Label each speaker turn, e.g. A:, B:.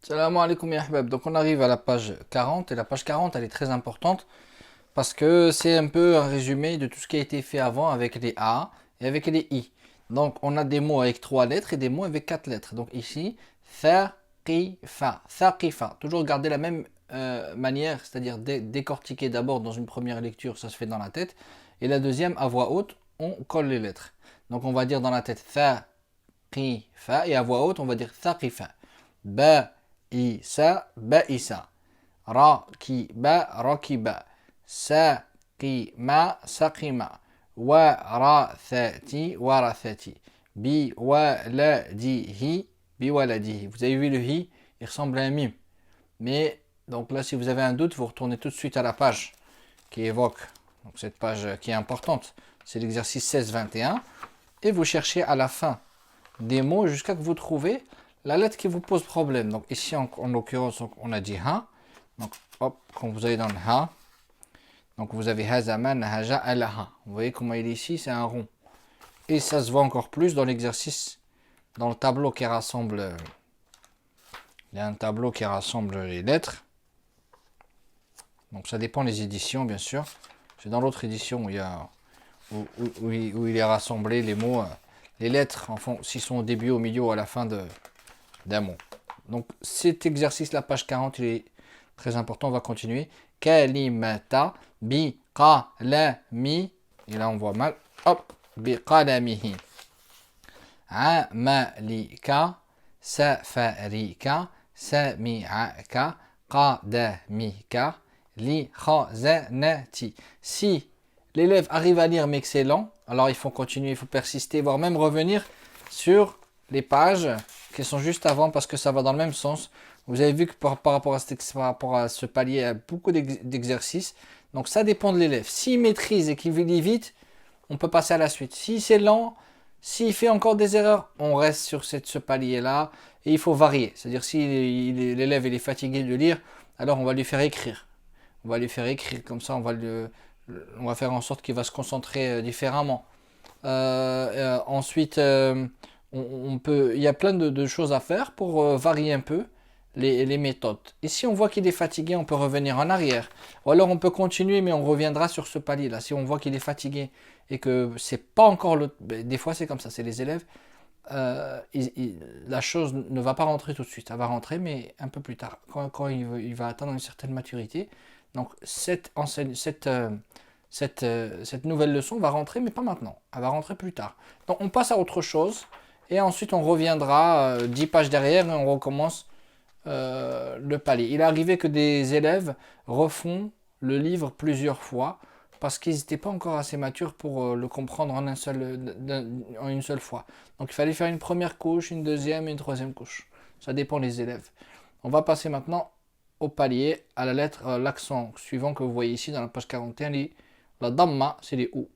A: Salam alaikum ya ahbab. Donc on arrive à la page 40 et la page 40 elle est très importante parce que c'est un peu un résumé de tout ce qui a été fait avant avec les A et avec les I. Donc on a des mots avec 3 lettres et des mots avec 4 lettres. Donc ici, thaqifa, thaqifa. Toujours garder la même manière, c'est-à-dire décortiquer d'abord dans une première lecture, ça se fait dans la tête. Et la deuxième, à voix haute, on colle les lettres. Donc on va dire dans la tête thaqifa et à voix haute, on va dire thaqifa. Ba Isa, Baisa. Rakiba, Rakiba. Saqima, Saqima. Warathati, Warathati. Biwaladihi, Biwaladihi. Vous avez vu le hi, il ressemble à un mime. Mais, donc là, si vous avez un doute, vous retournez tout de suite à la page qui évoque, donc cette page qui est importante. C'est l'exercice 16-21. Et vous cherchez à la fin des mots jusqu'à que vous trouvez la lettre qui vous pose problème. Donc ici, en l'occurrence, on a dit ha. Donc hop, quand vous allez dans le ha, donc vous avez hazaman, haja, alaha. Vous voyez comment il est ici, c'est un rond. Et ça se voit encore plus dans l'exercice, dans le tableau qui rassemble. Il y a un tableau qui rassemble les lettres. Donc ça dépend des éditions, bien sûr. C'est dans l'autre édition où il y a où il est rassemblé les mots, les lettres, enfin, s'ils sont au début, au milieu ou à la fin d'un mot. Donc cet exercice, la page 40, il est très important. On va continuer. Kalimata bi qalami. Et là, on voit mal. Hop. Bi qalamihi. Amalika. Safarika. Sami'aka. Qadamika. Li khazanati. Si l'élève arrive à lire mais que c'est lent, alors il faut continuer, il faut persister, voire même revenir sur les pages qui sont juste avant parce que ça va dans le même sens. Vous avez vu que par rapport à ce palier, il y a beaucoup d'exercices. Donc ça dépend de l'élève. S'il maîtrise et qu'il lit vite, on peut passer à la suite. Si c'est lent, s'il fait encore des erreurs, on reste sur ce palier-là et il faut varier. C'est-à-dire si l'élève est fatigué de lire, alors on va lui faire écrire. On va lui faire écrire comme ça, on va faire en sorte qu'il va se concentrer différemment. Ensuite, il y a plein de choses à faire pour varier un peu les méthodes. Et si on voit qu'il est fatigué, on peut revenir en arrière. Ou alors on peut continuer, mais on reviendra sur ce palier-là. Si on voit qu'il est fatigué et que c'est pas encore le... Des fois c'est comme ça, c'est les élèves. La chose ne va pas rentrer tout de suite. Elle va rentrer, mais un peu plus tard, quand il va atteindre une certaine maturité. Donc cette nouvelle leçon va rentrer, mais pas maintenant. Elle va rentrer plus tard. Donc on passe à autre chose. Et ensuite on reviendra 10 pages derrière et on recommence le palier. Il est arrivé que des élèves refont le livre plusieurs fois parce qu'ils n'étaient pas encore assez matures pour le comprendre en une seule fois. Donc il fallait faire une première couche, une deuxième et une troisième couche. Ça dépend des élèves. On va passer maintenant au palier, à la lettre, l'accent suivant que vous voyez ici dans la page 41, la damma, c'est les ou.